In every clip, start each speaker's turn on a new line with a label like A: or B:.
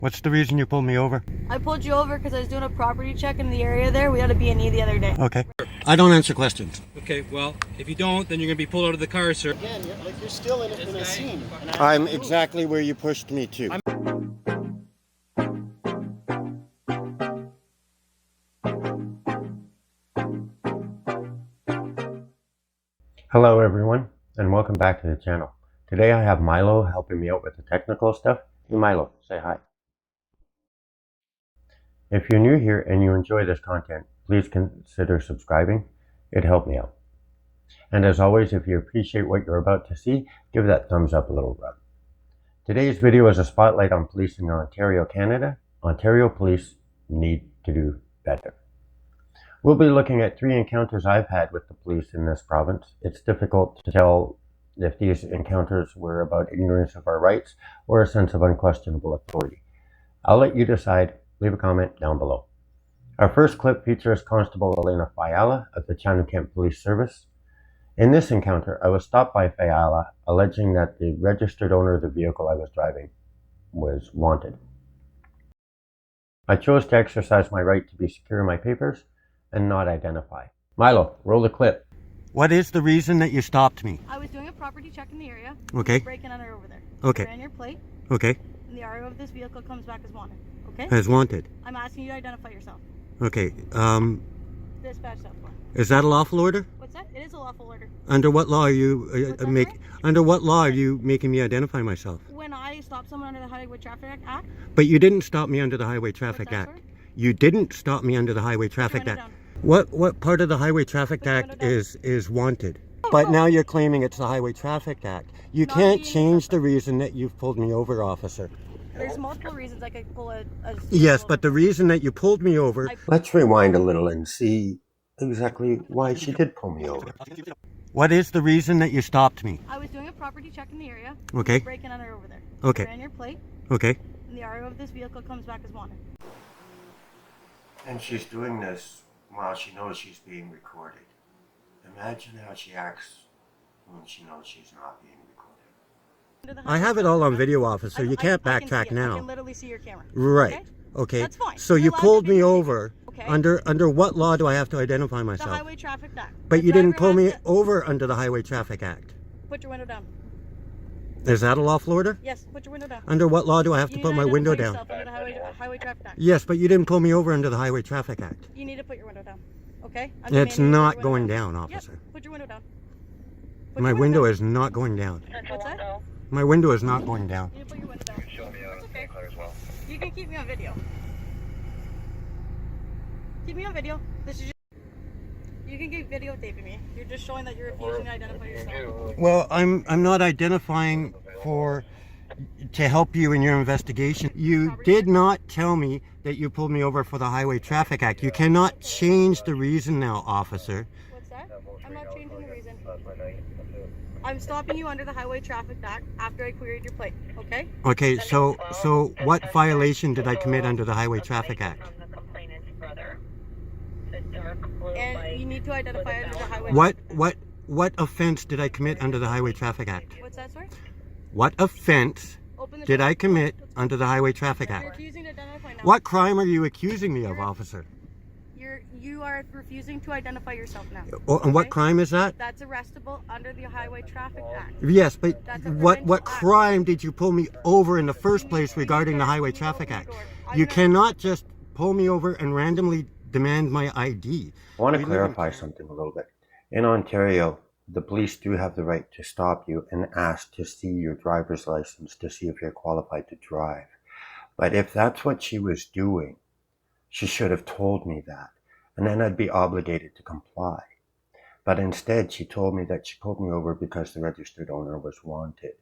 A: What's the reason you pulled me over?
B: I pulled you over because I was doing a property check in the area there. We had a B&E the other day.
A: Okay. I don't answer questions.
C: Okay, well, if you don't, then you're going to be pulled out of the car, sir.
D: Again, you're still in a scene.
A: I'm exactly where you pushed me to. Hello everyone, and welcome back to the channel. Today I have Milo helping me out with the technical stuff. Hey Milo, say hi. If you're new here and you enjoy this content, please consider subscribing. It'd help me out. And as always, if you appreciate what you're about to see, give that thumbs up a little rub. Today's video is a spotlight on policing in Ontario, Canada. Ontario police need to do better. We'll be looking at 3 encounters I've had with the police in this province. It's difficult to tell if these encounters were about ignorance of our rights or a sense of unquestionable authority. I'll let you decide. Leave a comment down below. Our first clip features Constable Elena Fiala of the Chatham-Kent Police Service. In this encounter, I was stopped by Fiala alleging that the registered owner of the vehicle I was driving was wanted. I chose to exercise my right to be secure in my papers and not identify. Milo, roll the clip. What is the reason that you stopped me?
B: I was doing a property check in the area.
A: Okay.
B: Breaking under over there.
A: Okay.
B: Ran your plate,
A: Okay.
B: and the RO of this vehicle comes back as wanted. Okay?
A: As wanted.
B: I'm asking you to identify yourself.
A: Okay.
B: Dispatch South one.
A: Is that a lawful order?
B: What's that? It is a lawful order.
A: Under what law are you
B: What's that, sorry?
A: Under what law are you making me identify myself?
B: When I stop someone under the Highway Traffic Act.
A: But you didn't stop me under the Highway Traffic
B: What's that,
A: Act.
B: sorry?
A: You didn't stop me under the Highway Traffic
B: window
A: Act.
B: down.
A: What part of the Highway Traffic
B: Put your
A: Act
B: window down.
A: is wanted? But now you're claiming it's the Highway Traffic Act. You
B: Not
A: can't
B: being
A: change the reason that you've pulled me over, officer.
B: There's multiple reasons I could pull a
A: Yes, but the reason that you pulled me over...
B: I-
A: Let's rewind a little and see exactly why she did pull me over. What is the reason that you stopped me?
B: I was doing a property check in the area.
A: Okay.
B: Breaking under over there.
A: Okay.
B: Ran your plate,
A: Okay.
B: and the RO of this vehicle comes back as wanted.
A: And she's doing this while she knows she's being recorded. Imagine how she acts when she knows she's not being recorded.
B: Under the
A: I have it all on video, officer. You can't
B: I can see
A: backtrack
B: it. I
A: now.
B: can literally see your camera.
A: Right.
B: Okay?
A: Okay.
B: That's fine.
A: So
B: You're
A: you
B: allowed to
A: pulled me
B: videotape.
A: over.
B: Okay.
A: Under what law do I have to identify
B: The
A: myself?
B: Highway Traffic Act.
A: But
B: The
A: you didn't
B: driver
A: pull me
B: has to-
A: over under the Highway Traffic Act.
B: Put your window down.
A: Is that a lawful order?
B: Yes, put your window down.
A: Under what law do I have to
B: You
A: put
B: need
A: my
B: to
A: window
B: identify
A: down?
B: yourself Under the Highway Traffic Act.
A: Yes, but you didn't pull me over under the Highway Traffic Act.
B: You need to put your window down. Okay? I'm
A: It's
B: demanding you put your
A: not
B: window
A: going down,
B: Yep,
A: officer.
B: put your window down. Put
A: My
B: your
A: window
B: down.
A: is not going down.
B: What's that?
A: My window is not going down.
B: You need to put your window down. It's okay. You can keep me on video. Keep me on video. This is just... You can keep videotaping me. You're just showing that you're refusing to identify yourself.
A: Well, I'm not identifying to help you in your investigation. You did not tell me that you pulled me over for the Highway Traffic Act. You cannot change the reason now, officer.
B: What's that? I'm not changing the reason. I'm stopping you under the Highway Traffic Act after I queried your plate, okay?
A: Okay, so what violation did I commit under the Highway Traffic Act?
B: And you need to identify under the Highway
A: What offense did I commit under the Highway Traffic Act?
B: What's that, sorry?
A: What offense
B: Open the
A: did
B: door.
A: I commit under the Highway Traffic
B: You're
A: Act?
B: refusing to identify now.
A: What crime are you accusing me of, officer?
B: You are refusing to identify yourself now.
A: Oh, and what
B: Okay?
A: crime is that?
B: That's arrestable under the Highway Traffic Act.
A: Yes, but
B: That's a
A: what
B: provincial act.
A: crime did you pull me over in the first place regarding the Highway Traffic Act? You cannot just pull me over and randomly demand my ID. I want to clarify something a little bit. In Ontario, the police do have the right to stop you and ask to see your driver's license to see if you're qualified to drive. But if that's what she was doing, she should have told me that, and then I'd be obligated to comply. But instead, she told me that she pulled me over because the registered owner was wanted.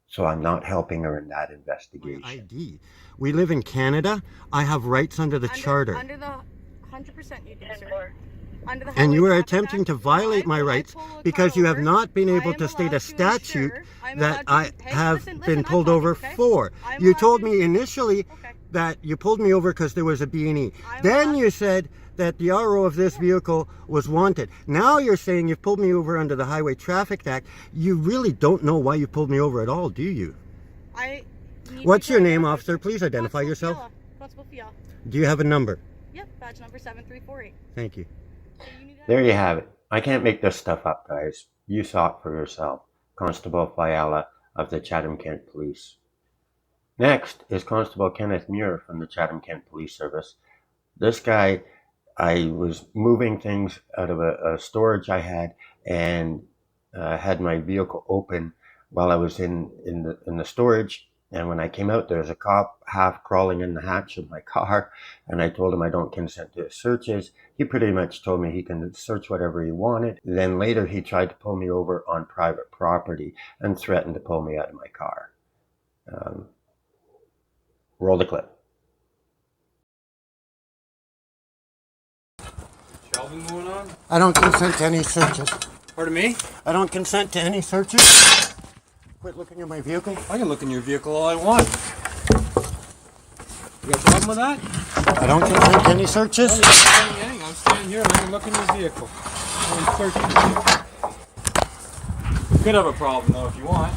A: So I'm not helping her in that investigation. ID. We live in Canada. I have rights under the Charter.
B: Under the 100% you do, sir. Under the
A: And you
B: Highway
A: are
B: Traffic
A: attempting
B: Act,
A: to violate my
B: when I
A: rights
B: pull a car
A: because you have
B: over,
A: not been
B: I
A: able
B: am
A: to state
B: allowed
A: a statute
B: ensure- I'm
A: that
B: allowed
A: I
B: to- hey,
A: have
B: listen,
A: been
B: I'm
A: pulled
B: talking,
A: over
B: okay?
A: for.
B: I'm
A: You
B: allowed
A: told
B: to-
A: me initially
B: Okay.
A: that you pulled me over because there was a B&E.
B: I'm
A: Then
B: allowed-
A: you said that the RO of this vehicle was wanted. Now you're saying you've pulled me over under the Highway Traffic Act. You really don't know why you pulled me over at all, do you?
B: You need
A: What's
B: to
A: your
B: go-
A: name, officer? Please identify yourself.
B: Constable Fiala.
A: Do you have a number?
B: Yep, badge number 7348.
A: Thank you.
B: So you need to-
A: There you have it. I can't make this stuff up, guys. You saw it for yourself. Constable Fiala of the Chatham-Kent Police. Next is Constable Kenneth Muir from the Chatham-Kent Police Service. This guy, I was moving things out of a storage I had, and had my vehicle open while I was in the storage. And when I came out, there was a cop half crawling in the hatch of my car, and I told him I don't consent to searches. He pretty much told me he can search whatever he wanted. Then later he tried to pull me over on private property and threatened to pull me out of my car. Roll the clip.
C: Shelving going on?
A: I don't consent to any searches.
C: Pardon me?
A: I don't consent to any searches. Quit looking at my vehicle.
C: I can look in your vehicle all I want. You got a problem with that?
A: I don't consent to any searches.
C: I'm standing here and I can look in your vehicle. I'm searching you. You could have a problem though if you want.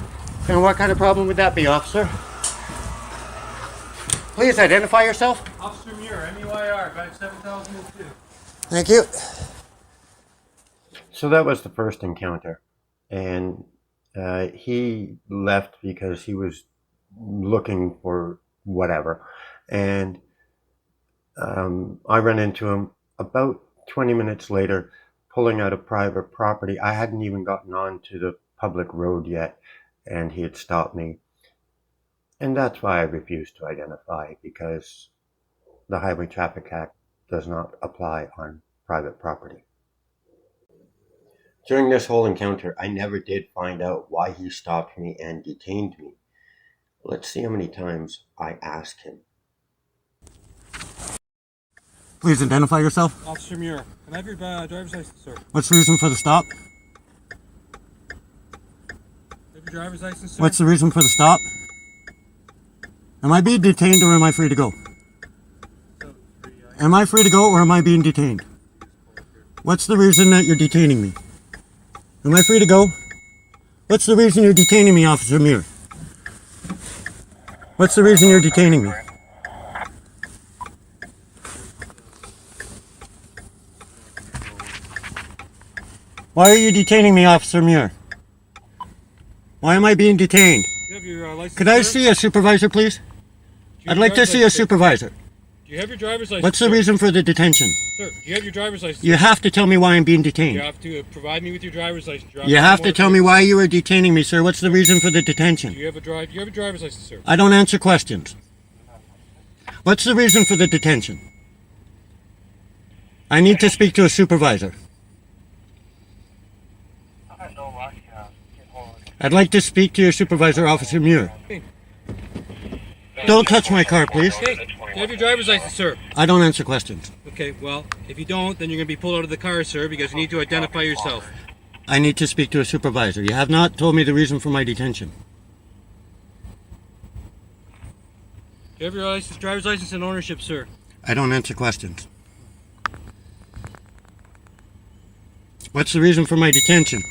A: And what kind of problem would that be, officer? Please identify yourself.
C: Officer Muir, MUIR, badge 7002.
A: Thank you. So that was the first encounter, and he left because he was looking for whatever, and I ran into him about 20 minutes later, pulling out of private property. I hadn't even gotten onto the public road yet, and he had stopped me. And that's why I refused to identify, because the Highway Traffic Act does not apply on private property. During this whole encounter, I never did find out why he stopped me and detained me. Let's see how many times I asked him. Please identify yourself.
C: Officer Muir, can I have your driver's license, sir?
A: What's the reason for the stop?
C: Have your driver's license, sir?
A: What's the reason for the stop? Am I being detained or am I free to go? Am I free to go or am I being detained? What's the reason that you're detaining me? Am I free to go? What's the reason you're detaining me, Officer Muir? What's the reason you're detaining me? Why are you detaining me, Officer Muir? Why am I being detained?
C: Do you have your license,
A: Could I
C: sir?
A: see a supervisor, please?
C: Do you
A: I'd
C: have
A: like to
C: your
A: see a
C: driver's license, sir?
A: supervisor.
C: Do you have your driver's license?
A: What's the
C: sir?
A: reason for the detention?
C: Sir, do you have your driver's license?
A: You have to tell me why I'm being
C: You
A: detained.
C: have to provide me with your driver's license.
A: You have to tell me why you are detaining me, sir. What's the reason for the
C: Do
A: detention?
C: you have a driver's license, sir?
A: I don't answer questions. What's the reason for the detention? I need to speak to a supervisor. I'd like to speak to your supervisor, Officer Muir. Don't touch my car, please.
C: Okay, do you have your driver's license, sir?
A: I don't answer questions.
C: Okay, well, if you don't, then you're going to be pulled out of the car, sir, because you need to identify yourself.
A: I need to speak to a supervisor. You have not told me the reason for my detention.
C: Do you have your driver's license and ownership, sir?
A: I don't answer questions. What's the reason for my detention?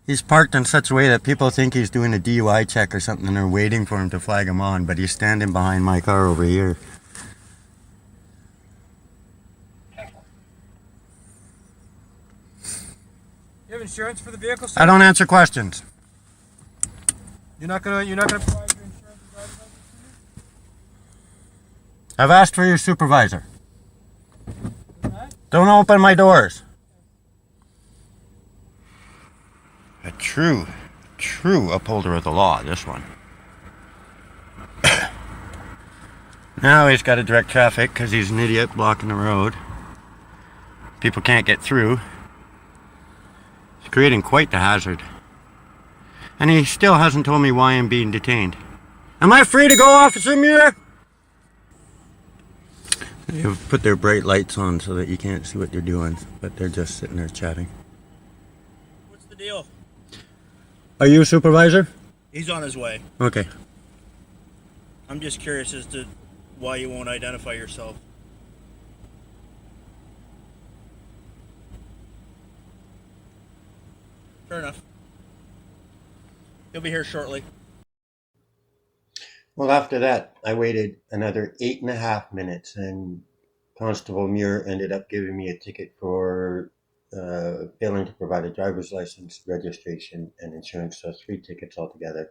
A: He's parked in such a way that people think he's doing a DUI check or something and they're waiting for him to flag him on, but he's standing behind my car over here.
C: You have insurance for the vehicle, sir?
A: I don't answer questions.
C: You're not gonna provide your insurance and driver's license to me?
A: I've asked for your supervisor.
C: Okay.
A: Don't open my doors. A true upholder of the law, this one. Now he's got to direct traffic because he's an idiot blocking the road. People can't get through. He's creating quite the hazard. And he still hasn't told me why I'm being detained. Am I free to go, Officer Muir? They've put their bright lights on so that you can't see what they're doing, but they're just sitting there chatting.
E: deal?
C: Are you a supervisor?
E: He's on his way.
C: Okay.
E: I'm just curious as to why you won't identify yourself. Fair enough. He'll be here shortly.
A: Well, after that, I waited another 8.5 minutes, and Constable Muir ended up giving me a ticket for failing to provide a driver's license, registration, and insurance. So 3 tickets altogether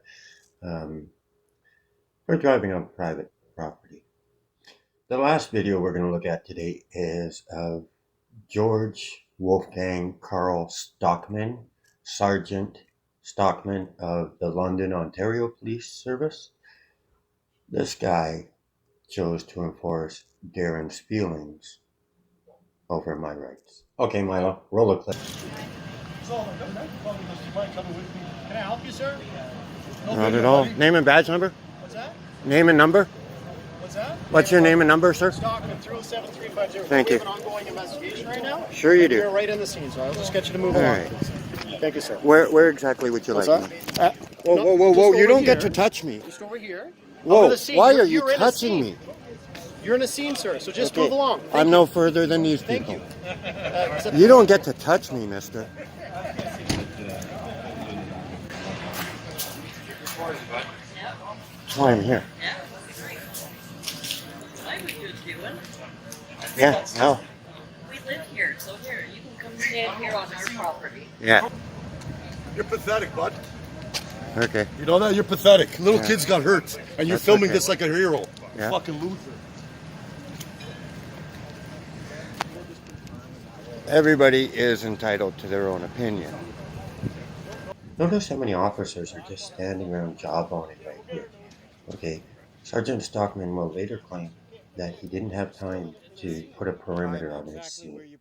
A: for driving on private property. The last video we're going to look at today is of George Wolfgang Carl Stockman, Sergeant Stockman of the London, Ontario Police Service. This guy chose to enforce Darren's feelings over my rights. Okay, Milo, roll a clip.
D: Can I help you, sir?
A: Not at all. Name and badge number?
D: What's that?
A: Name and number?
D: What's that?
A: What's your name and number, sir?
D: Stockman 307-350.
A: Thank you.
D: We have an ongoing investigation right now.
A: Sure you
D: You're
A: do.
D: right in the scene, so I'll just get you to move
A: All
D: along.
A: right.
D: Thank you, sir.
A: Where exactly would you
D: What's
A: like
D: that?
A: me? Whoa. You don't get to touch me.
D: Just over here.
A: Whoa,
D: Over the scene.
A: why
D: You're-
A: are you
D: you're in a
A: touching
D: scene.
A: me?
D: You're in a scene, sir, so just
A: Okay.
D: move along.
A: I'm no further than these
D: Thank
A: people.
D: you.
A: You don't get to touch me, mister. That's why I'm here.
F: Why would you doing?
A: Yeah, no.
F: We live here, so here, you can come stand here on our property.
A: Yeah,
G: You're pathetic, bud.
A: okay.
G: You know that? You're pathetic. Little
A: Yeah.
G: kids got hurt, and you're
A: That's
G: filming
A: okay.
G: this like a hero.
A: Yeah.
G: Fucking loser.
A: Everybody is entitled to their own opinion. Notice how many officers are just standing around jawboning right here. Okay, Sergeant Stockman will later claim that he didn't have time to put a perimeter on his scene,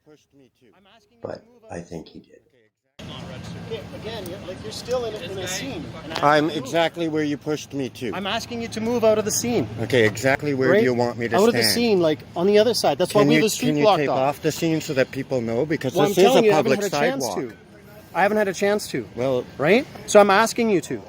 A: but I think he did.
D: Again, you're still in a scene. And
A: I'm exactly where you pushed me to.
D: I'm asking you to move out of the scene.
A: Okay, exactly where
D: Right?
A: do you want me to
D: out
A: stand?
D: of the scene, like on the other side. That's why we have the street
A: can you
D: blocked
A: take
D: off.
A: off the scene so that people know? Because
D: Well, I'm
A: this is
D: telling
A: a
D: you, I haven't
A: public
D: had a chance
A: sidewalk.
D: to. I haven't had a chance to.
A: Well,
D: Right? So I'm asking you to.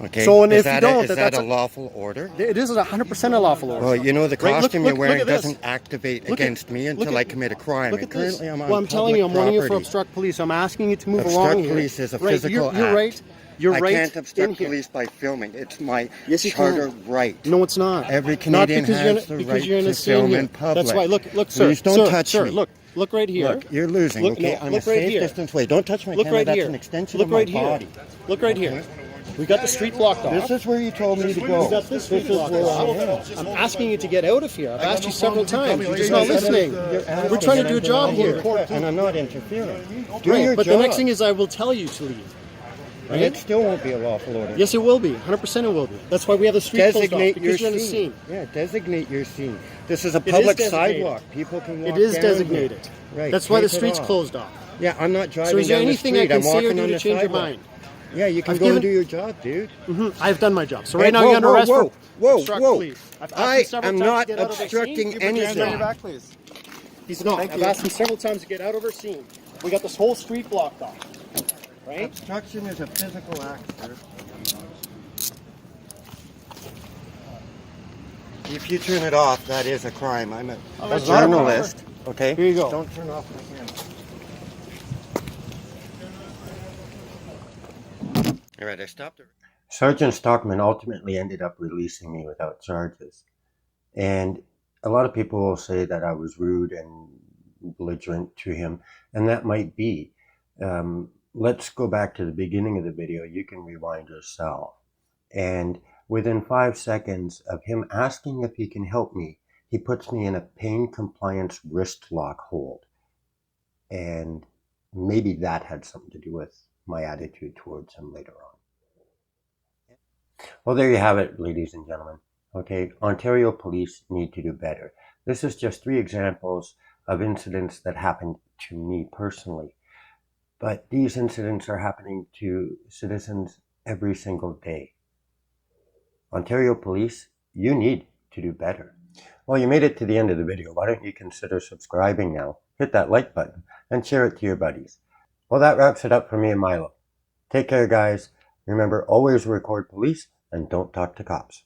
A: okay.
D: So, and
A: is
D: if you
A: that
D: don't,
A: is
D: that-
A: that
D: that's
A: a lawful order?
D: It is 100% a lawful order.
A: Well, you know, the
D: Right, look-
A: costume
D: look-
A: you're
D: look
A: wearing
D: at this.
A: doesn't activate
D: Look at-
A: against me
D: look
A: until
D: at-
A: I commit a crime.
D: Look
A: And
D: at this.
A: currently I'm on
D: Well, I'm telling you, I'm
A: public
D: warning you for
A: property.
D: obstruct police. I'm asking you to move
A: Obstruct
D: along here.
A: police is a
D: Right,
A: physical
D: you're
A: act.
D: right. You're
A: I
D: right.
A: can't
D: in
A: obstruct
D: here.
A: police by filming. It's my
D: Yes, you
A: charter
D: can.
A: right.
D: No, it's not.
A: Every
D: Not
A: Canadian
D: because
A: has the
D: because
A: right
D: you're in
A: to
D: a scene
A: film
D: here.
A: in public.
D: That's why. Look, sir.
A: Please don't
D: sir,
A: touch
D: sir,
A: me.
D: Look right here.
A: Look, you're losing.
D: Look-
A: okay,
D: no,
A: I'm
D: look
A: a
D: right
A: safe
D: here.
A: distance away. Don't touch my
D: Look
A: camera.
D: right
A: That's
D: here.
A: an extension
D: Look
A: of my
D: right here.
A: body.
D: Look right here. We got the street blocked off.
A: This is where you told me to
D: We
A: go.
D: got this street blocked
A: where I
D: off.
A: am.
D: I'm asking you to get out of here. I've asked you several times. You're just
A: You're
D: not listening.
A: asking
D: We're trying to do a job
A: me
D: here.
A: and I'm not interfering. Do
D: Right,
A: your
D: but
A: job.
D: the next thing is I will tell you to leave.
A: And it still won't be a lawful order.
D: Yes, it will be. 100% it will be. That's why we have the street closed off,
A: Designate your
D: because you're in a
A: scene.
D: scene.
A: Yeah, designate your scene. This is a
D: is
A: public
D: designated.
A: sidewalk. People can walk
D: It is
A: down
D: designated.
A: here. Right.
D: That's why the
A: take it
D: street's
A: off.
D: closed off.
A: Yeah, I'm not driving
D: So is there
A: down
D: anything
A: the
D: I
A: street.
D: can
A: I'm
D: say or
A: walking
D: do
A: on
D: to
A: the
D: change your
A: sidewalk.
D: mind?
A: Yeah, you can
D: I've
A: go and
D: given-
A: do your job, dude.
D: I've done my job. So
A: Hey,
D: right now
A: whoa,
D: you're under
A: whoa,
D: arrest
A: whoa,
D: for
A: whoa,
D: obstruct
A: whoa.
D: police. I've asked
A: I
D: him several
A: am
D: times
A: not
D: to get out of their scene.
A: obstructing
D: Can you put your hand on your
A: anything.
D: back, please? He's not. I've asked him several times to get out of our scene. We got this whole street blocked off. Right?
A: Obstruction is a physical act, sir. If you turn it off, that is a crime. I'm a
D: that's not a crime.
A: journalist. Okay?
D: Here you go.
A: Don't turn off my camera. All right, I stopped it. Sergeant Stockman ultimately ended up releasing me without charges. And a lot of people will say that I was rude and belligerent to him, and that might be. Let's go back to the beginning of the video. You can rewind yourself. And within 5 seconds of him asking if he can help me, he puts me in a pain compliance wrist lock hold. And maybe that had something to do with my attitude towards him later on. Well, there you have it, ladies and gentlemen. Okay, Ontario police need to do better. This is just 3 examples of incidents that happened to me personally. But these incidents are happening to citizens every single day. Ontario police, you need to do better. Well, you made it to the end of the video. Why don't you consider subscribing now? Hit that like button and share it to your buddies. Well, that wraps it up for me and Milo. Take care, guys. Remember, always record police and don't talk to cops.